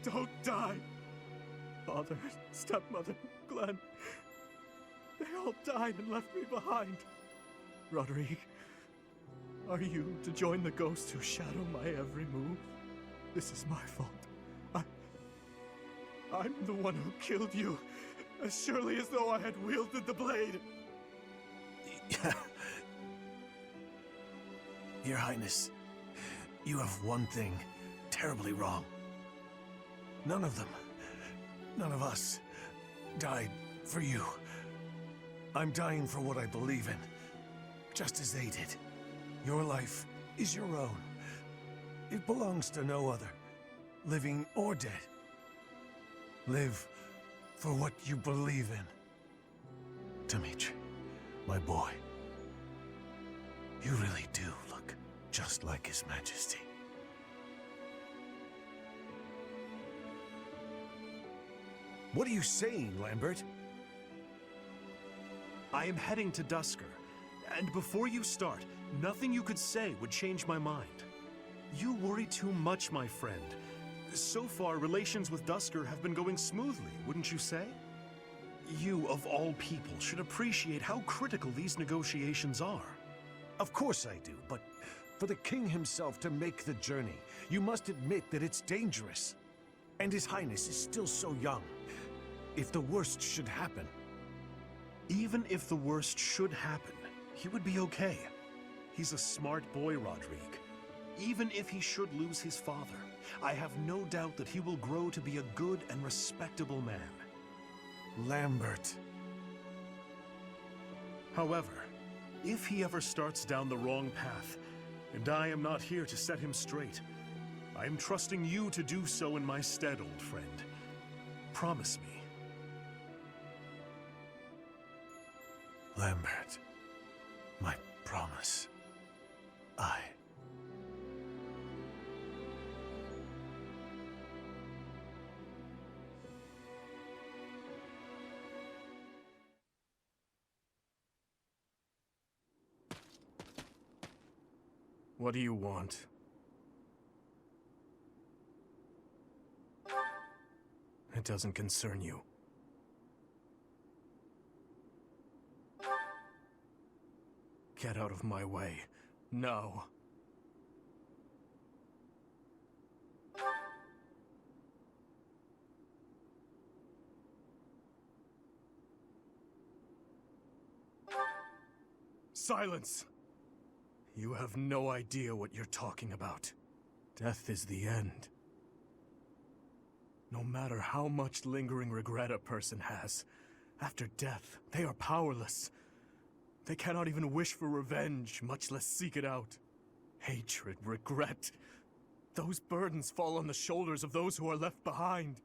Don't die! Father, stepmother, Glenn, they all died and left me behind. Roderick, are you to join the ghosts who shadow my every move? This is my fault. I'm the one who killed you, as surely as though I had wielded the blade. Your Highness, you have one thing terribly wrong. None of them, none of us, died for you. I'm dying for what I believe in, just as they did. Your life is your own. It belongs to no other, living or dead. Live for what you believe in. Dimitri, my boy, you really do look just like His Majesty. What are you saying, Lambert? I am heading to Dusker, and before you start, nothing you could say would change my mind. You worry too much, my friend. So far, relations with Dusker have been going smoothly, wouldn't you say? You, of all people, should appreciate how critical these negotiations are. Of course I do, but for the king himself to make the journey, you must admit that it's dangerous. And His Highness is still so young. If the worst should happen... Even if the worst should happen, he would be okay. He's a smart boy, Roderick. Even if he should lose his father, I have no doubt that he will grow to be a good and respectable man. Lambert. However, if he ever starts down the wrong path, and I am not here to set him straight, I am trusting you to do so in my stead, old friend. Promise me. Lambert, my promise. What do you want? It doesn't concern you. Get out of my way. No. Silence! You have no idea what you're talking about. Death is the end. No matter how much lingering regret a person has, after death, they are powerless. They cannot even wish for revenge, much less seek it out. Hatred, regret, those burdens fall on the shoulders of those who are left behind.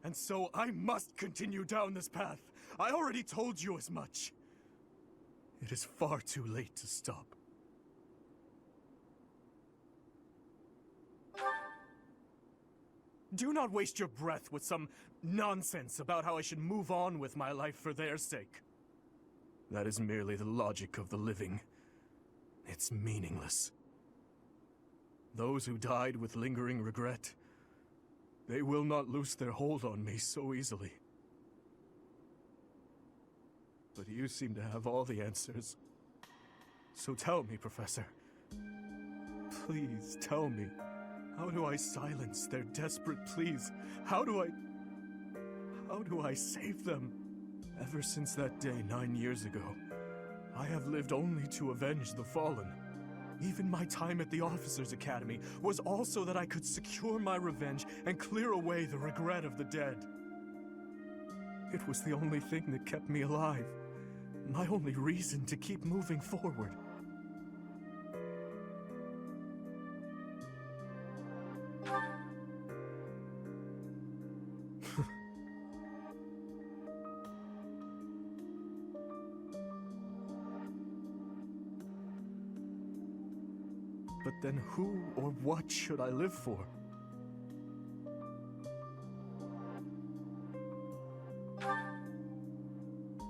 And so I must continue down this path. I already told you as much. It is far too late to stop. Do not waste your breath with some nonsense about how I should move on with my life for their sake. That is merely the logic of the living. It's meaningless. Those who died with lingering regret, they will not loose their hold on me so easily. But you seem to have all the answers. So tell me, Professor. Please tell me. How do I silence their desperate pleas? How do I save them? Ever since that day 9 years ago, I have lived only to avenge the fallen. Even my time at the Officers' Academy was also that I could secure my revenge and clear away the regret of the dead. It was the only thing that kept me alive. My only reason to keep moving forward. But then who or what should I live for?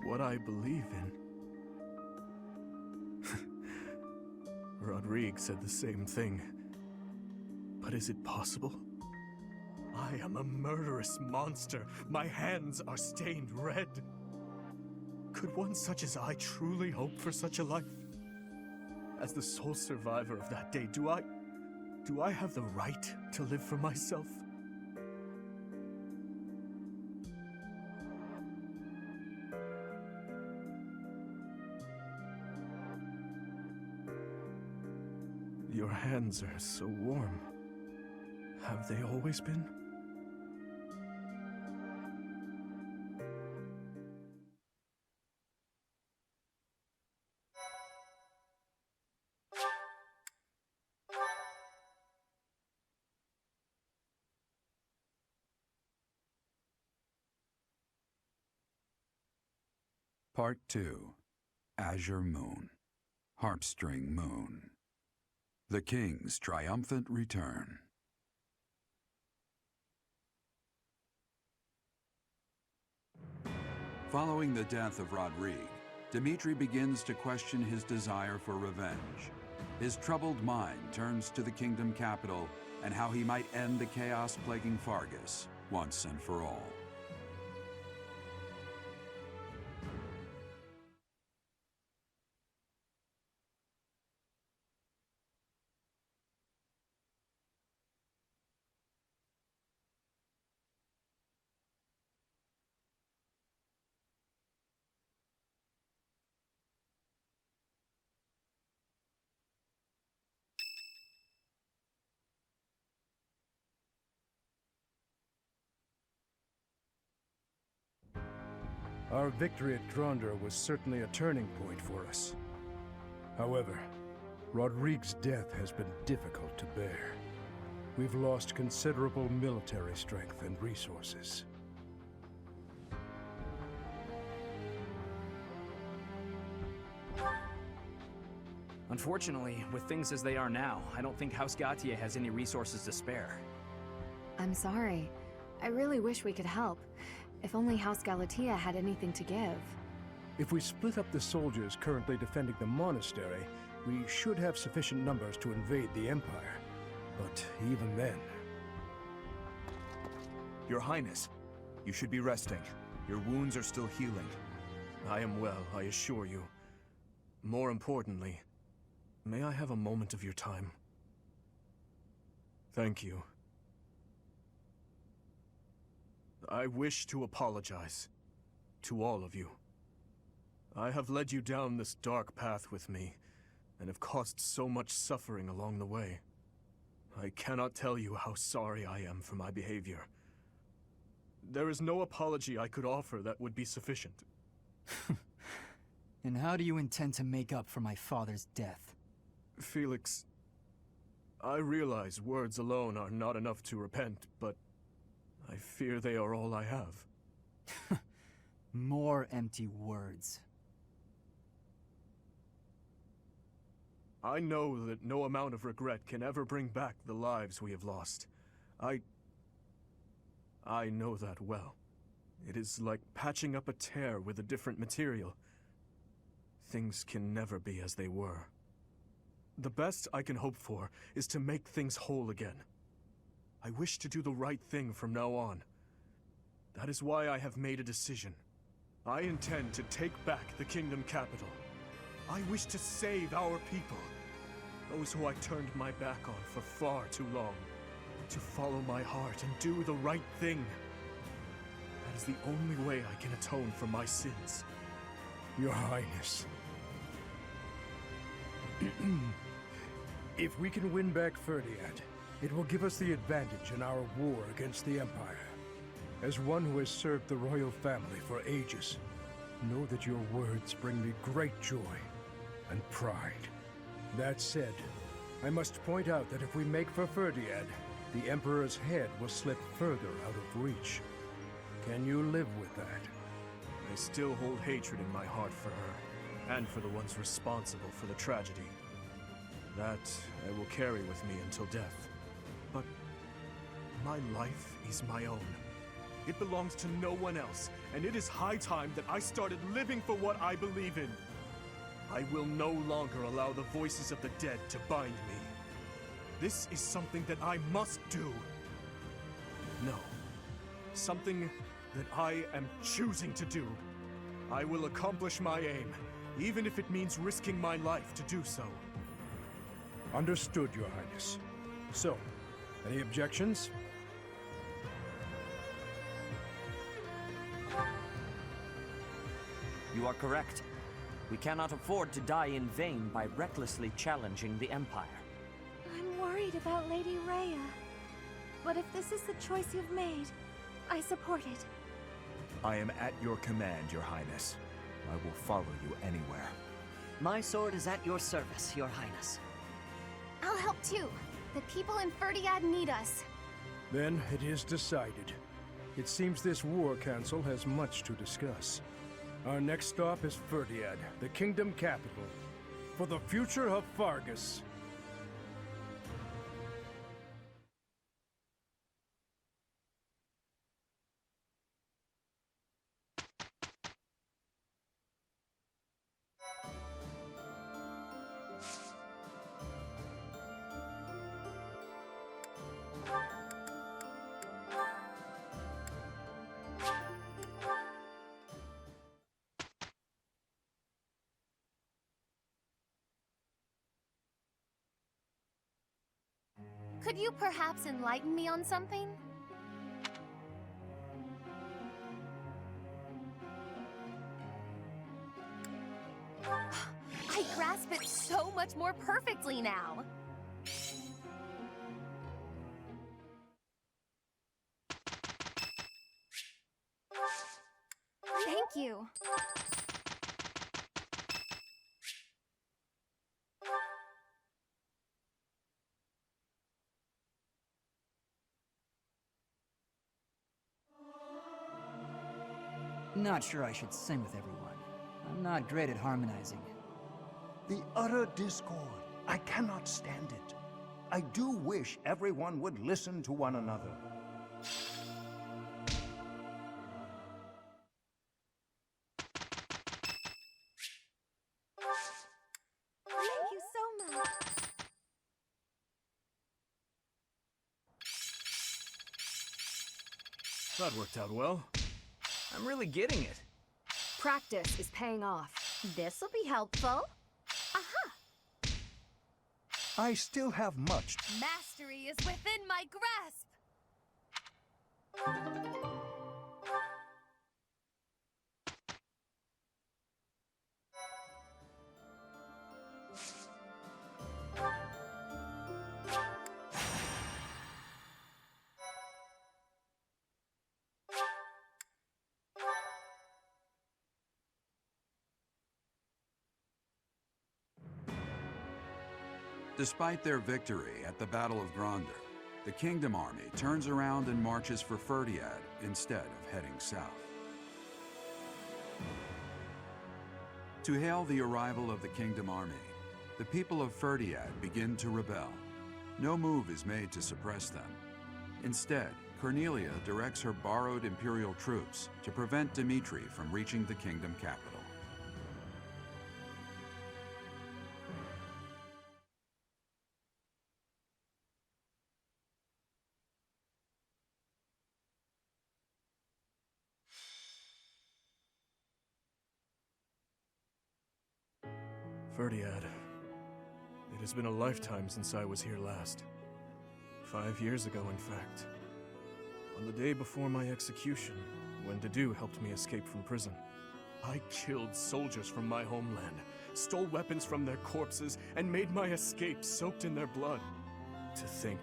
What I believe in. Rodrigue said the same thing. But is it possible? I am a murderous monster. My hands are stained red. Could one such as I truly hope for such a life? As the sole survivor of that day, do I have the right to live for myself? Your hands are so warm. Have they always been? Part 2. Azure Moon. Harpstring Moon. The King's Triumphant Return. Following the death of Rodrigue, Dimitri begins to question his desire for revenge. His troubled mind turns to the kingdom capital and how he might end the chaos plaguing Fargus once and for all. Our victory at Gronder was certainly a turning point for us. However, Rodrigue's death has been difficult to bear. We've lost considerable military strength and resources. Unfortunately, with things as they are now, I don't think House Gautier has any resources to spare. I'm sorry. I really wish we could help. If only House Galatea had anything to give. If we split up the soldiers currently defending the monastery, we should have sufficient numbers to invade the Empire. But even then... Your Highness, you should be resting. Your wounds are still healing. I am well, I assure you. More importantly, may I have a moment of your time? Thank you. I wish to apologize to all of you. I have led you down this dark path with me, and have caused so much suffering along the way. I cannot tell you how sorry I am for my behavior. There is no apology I could offer that would be sufficient. And how do you intend to make up for my father's death? Felix, I realize words alone are not enough to repent, but I fear they are all I have. More empty words. I know that no amount of regret can ever bring back the lives we have lost. I know that well. It is like patching up a tear with a different material. Things can never be as they were. The best I can hope for is to make things whole again. I wish to do the right thing from now on. That is why I have made a decision. I intend to take back the kingdom capital. I wish to save our people. Those who I turned my back on for far too long. To follow my heart and do the right thing. That is the only way I can atone for my sins. Your Highness. If we can win back Ferdiad, it will give us the advantage in our war against the Empire. As one who has served the royal family for ages, know that your words bring me great joy and pride. That said, I must point out that if we make for Ferdiad, the Emperor's head will slip further out of reach. Can you live with that? I still hold hatred in my heart for her, and for the ones responsible for the tragedy. That I will carry with me until death. But my life is my own. It belongs to no one else, and it is high time that I started living for what I believe in. I will no longer allow the voices of the dead to bind me. This is something that I must do. No. Something that I am choosing to do. I will accomplish my aim, even if it means risking my life to do so. Understood, Your Highness. So, any objections? You are correct. We cannot afford to die in vain by recklessly challenging the Empire. I'm worried about Lady Rhea. But if this is the choice you've made, I support it. I am at your command, Your Highness. I will follow you anywhere. My sword is at your service, Your Highness. I'll help too. The people in Ferdiad need us. Then it is decided. It seems this war council has much to discuss. Our next stop is Ferdiad, the kingdom capital, for the future of Fargus. Could you perhaps enlighten me on something? I grasp it so much more perfectly now. Thank you. Not sure I should sing with everyone. I'm not great at harmonizing. The utter discord. I cannot stand it. I do wish everyone would listen to one another. Thank you so much. That worked out well. I'm really getting it. Practice is paying off. This'll be helpful. Aha! I still have much. Mastery is within my grasp. Despite their victory at the Battle of Gronder, the Kingdom Army turns around and marches for Ferdiad instead of heading south. To hail the arrival of the Kingdom Army, the people of Ferdiad begin to rebel. No move is made to suppress them. Instead, Cornelia directs her borrowed Imperial troops to prevent Dimitri from reaching the Kingdom capital. Ferdiad. It has been a lifetime since I was here last. 5 years ago, in fact. On the day before my execution, when Dedu helped me escape from prison, I killed soldiers from my homeland, stole weapons from their corpses, and made my escape soaked in their blood. To think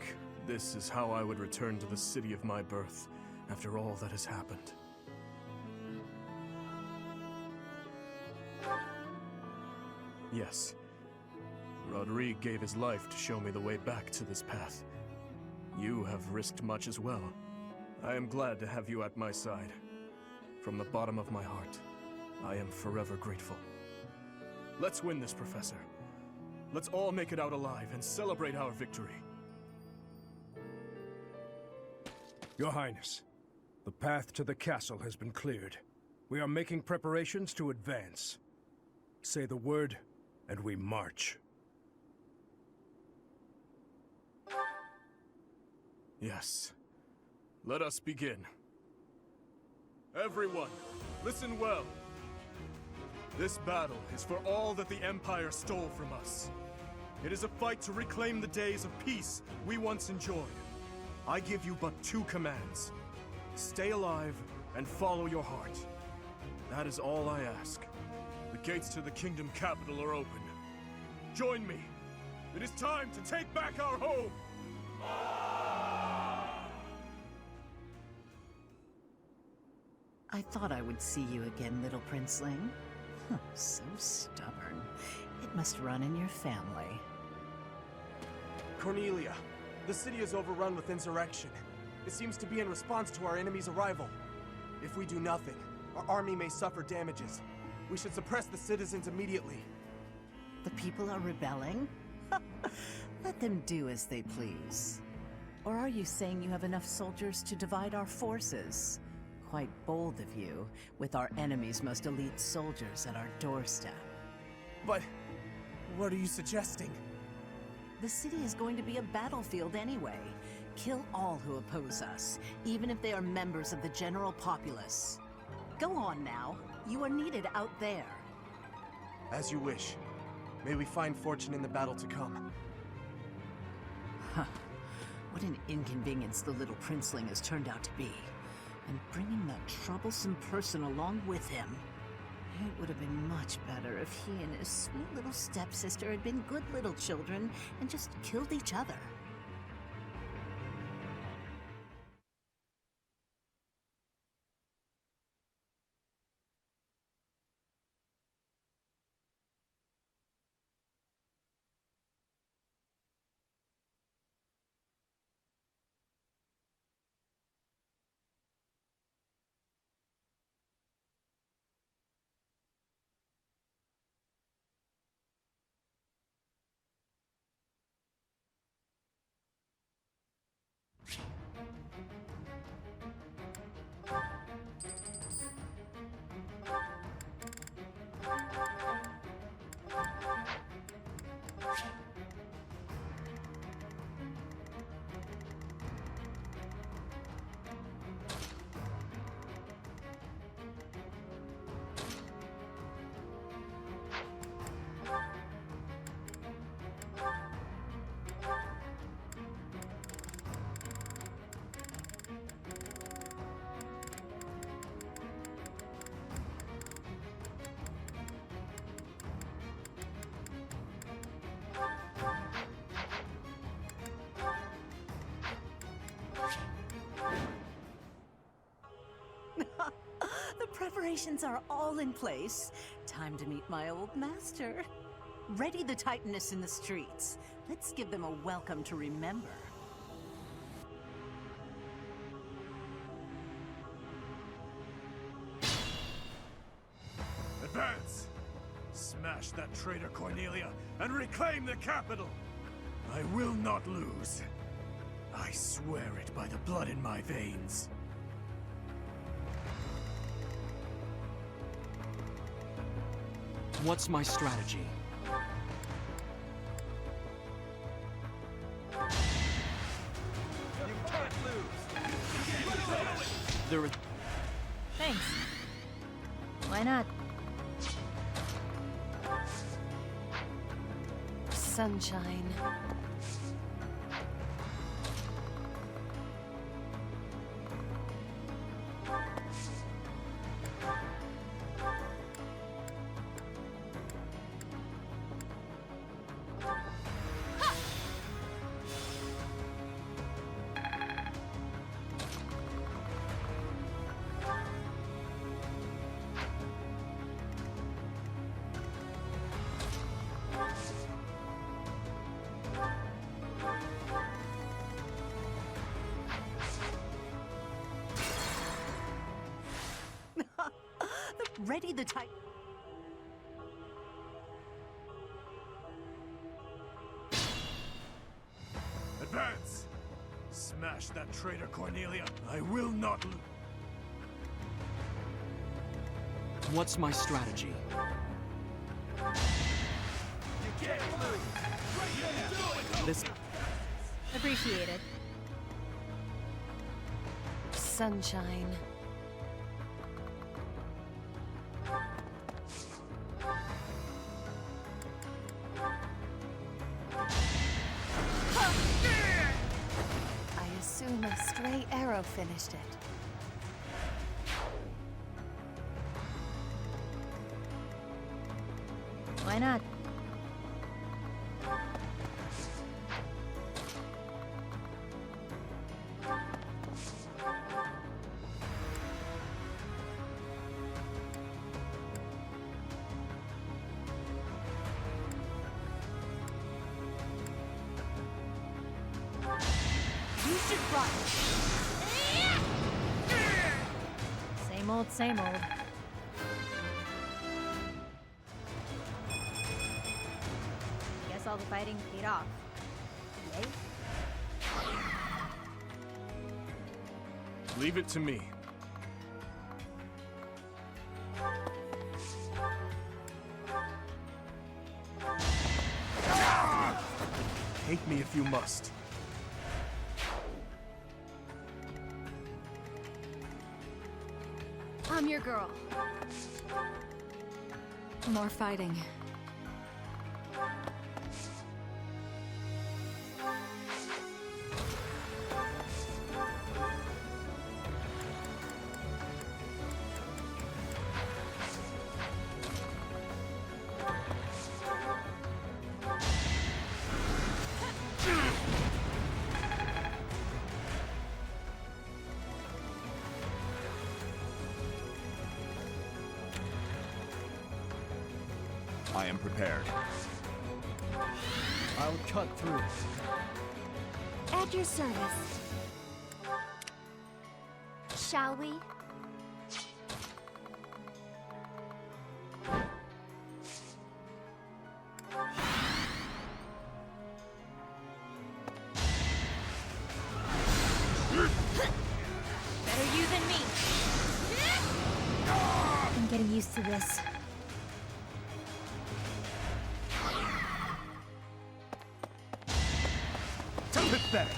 this is how I would return to the city of my birth after all that has happened. Yes. Rodrigue gave his life to show me the way back to this path. You have risked much as well. I am glad to have you at my side. From the bottom of my heart, I am forever grateful. Let's win this, Professor. Let's all make it out alive and celebrate our victory. Your Highness, the path to the castle has been cleared. We are making preparations to advance. Say the word, and we march. Yes. Let us begin. Everyone, listen well. This battle is for all that the Empire stole from us. It is a fight to reclaim the days of peace we once enjoyed. I give you but two commands. Stay alive and follow your heart. That is all I ask. The gates to the kingdom capital are open. Join me. It is time to take back our home! I thought I would see you again, little princeling. So stubborn. It must run in your family. Cornelia, the city is overrun with insurrection. It seems to be in response to our enemy's arrival. If we do nothing, our army may suffer damages. We should suppress the citizens immediately. The people are rebelling? Let them do as they please. Or are you saying you have enough soldiers to divide our forces? Quite bold of you, with our enemy's most elite soldiers at our doorstep. But what are you suggesting? The city is going to be a battlefield anyway. Kill all who oppose us, even if they are members of the general populace. Go on now. You are needed out there. As you wish. May we find fortune in the battle to come. Huh. What an inconvenience the little princeling has turned out to be. And bringing that troublesome person along with him. It would have been much better if he and his sweet little stepsister had been good little children and just killed each other. The preparations are all in place. Time to meet my old master. Ready the Titaness in the streets. Let's give them a welcome to remember. Advance! Smash that traitor Cornelia and reclaim the capital! I will not lose. I swear it by the blood in my veins. What's my strategy? You can't lose! There is... Thanks. Why not? Sunshine. Ready the Titan. Advance! Smash that traitor Cornelia. I will not lose. What's my strategy? This... Appreciated. Sunshine. I assume a stray arrow finished it. Why not? You should run. Same old, same old. Guess all the fighting paid off. Yay? Leave it to me. Take me if you must. I'm your girl. More fighting. I am prepared. I'll cut through. At your service. Shall we? Better you than me. I'm getting used to this. Pathetic.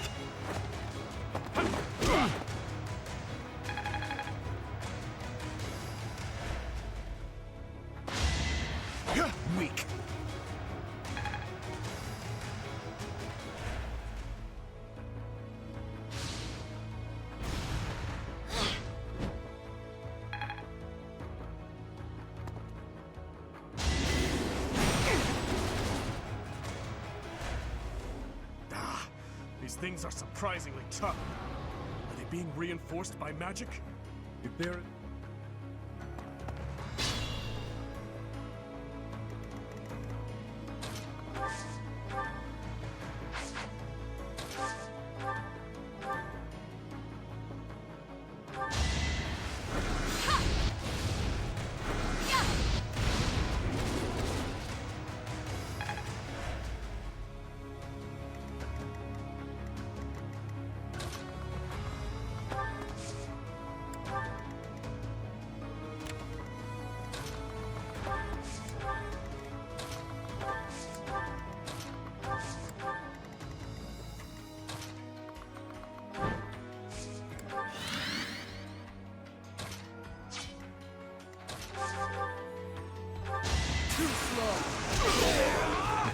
Weak. These things are surprisingly tough. Are they being reinforced by magic? If they're...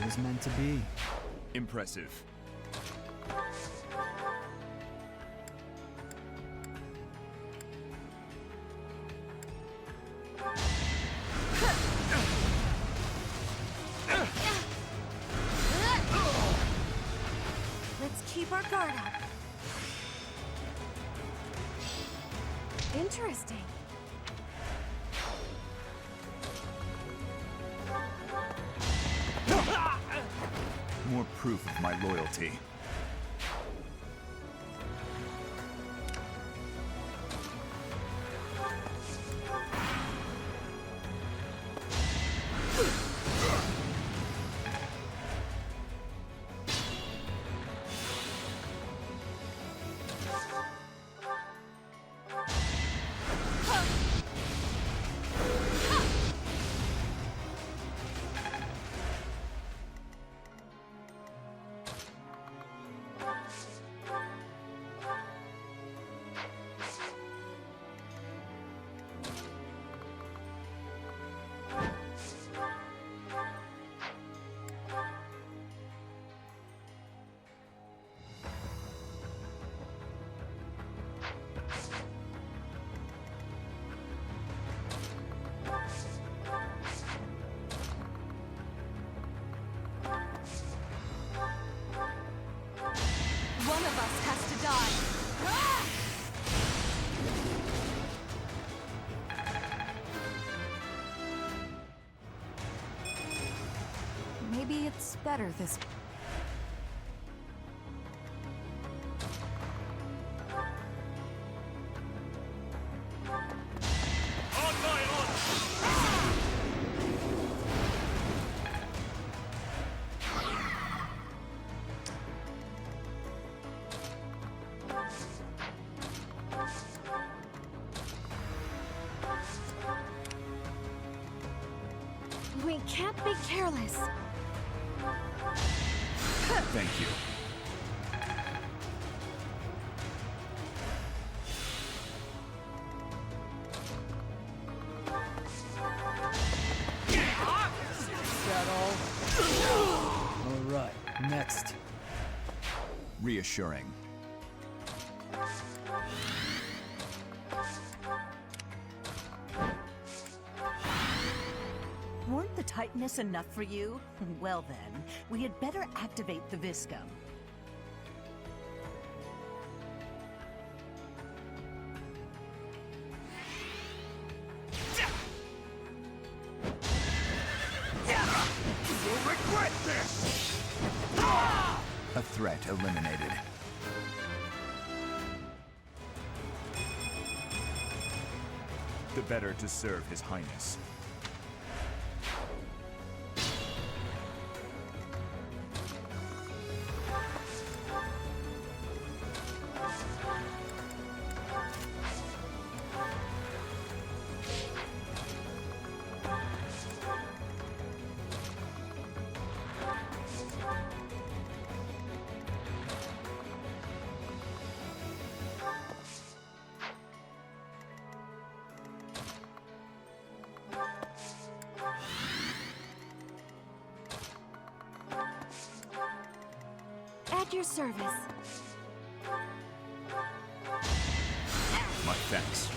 It was meant to be. Impressive. Let's keep our guard up. Interesting. More proof of my loyalty. Maybe it's better this way. We can't be careless. Thank you. All right, next. Reassuring. Weren't the Titaness enough for you? Well then, we had better activate the Viscum. You'll regret this! A threat eliminated. The better to serve His Highness. At your service. My thanks.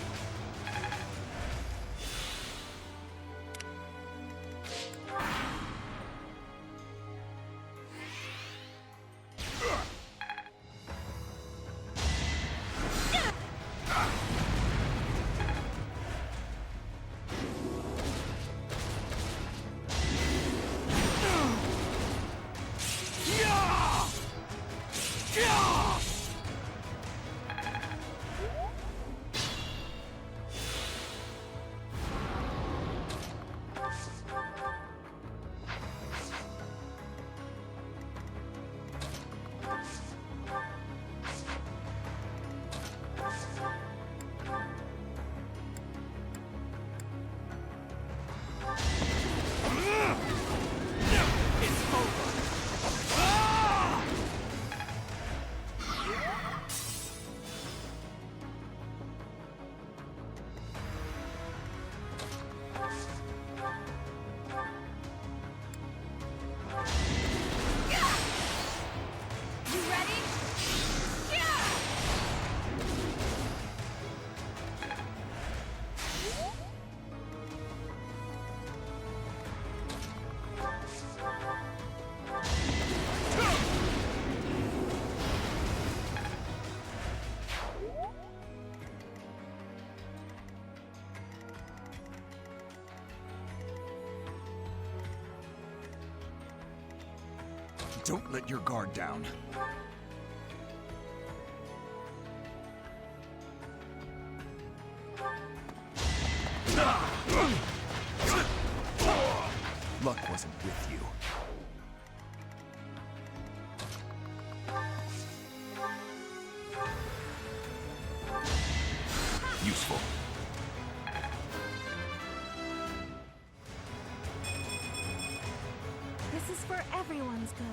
Don't let your guard down. Luck wasn't with you. Useful. This is for everyone's good.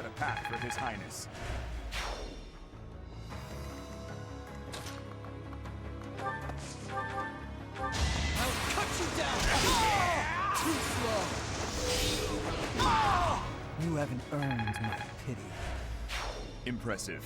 cut a path for His Highness. I'll cut you down! Too slow! You haven't earned my pity. Impressive.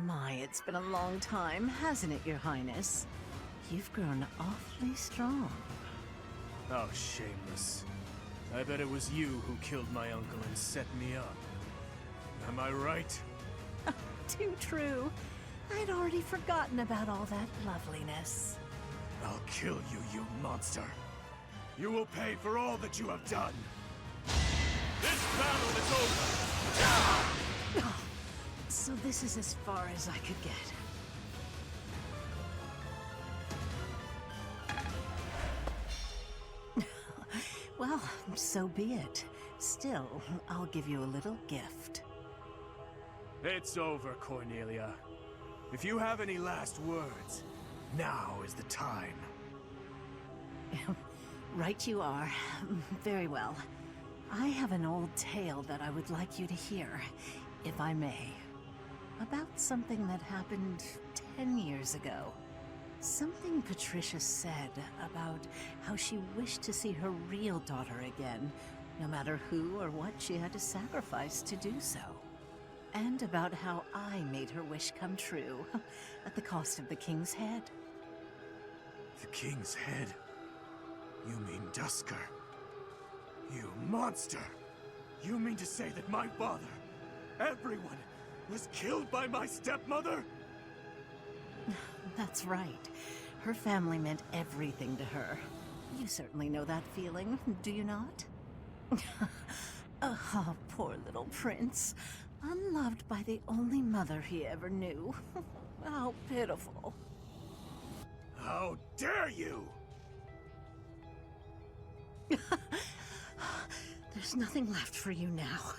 My, it's been a long time, hasn't it, Your Highness? You've grown awfully strong. Oh, shameless. I bet it was you who killed my uncle and set me up. Am I right? Too true. I'd already forgotten about all that loveliness. I'll kill you, you monster. You will pay for all that you have done. This battle is over. So this is as far as I could get. Well, so be it. Still, I'll give you a little gift. It's over, Cornelia. If you have any last words, now is the time. Right you are. Very well. I have an old tale that I would like you to hear, if I may. About something that happened 10 years ago. Something Patricia said about how she wished to see her real daughter again, no matter who or what she had to sacrifice to do so. And about how I made her wish come true, at the cost of the king's head. The king's head? You mean Dusker? You monster! You mean to say that my father, everyone, was killed by my stepmother? That's right. Her family meant everything to her. You certainly know that feeling, do you not? Oh, poor little prince. Unloved by the only mother he ever knew. How pitiful. How dare you! There's nothing left for you now.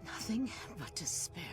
Nothing but despair.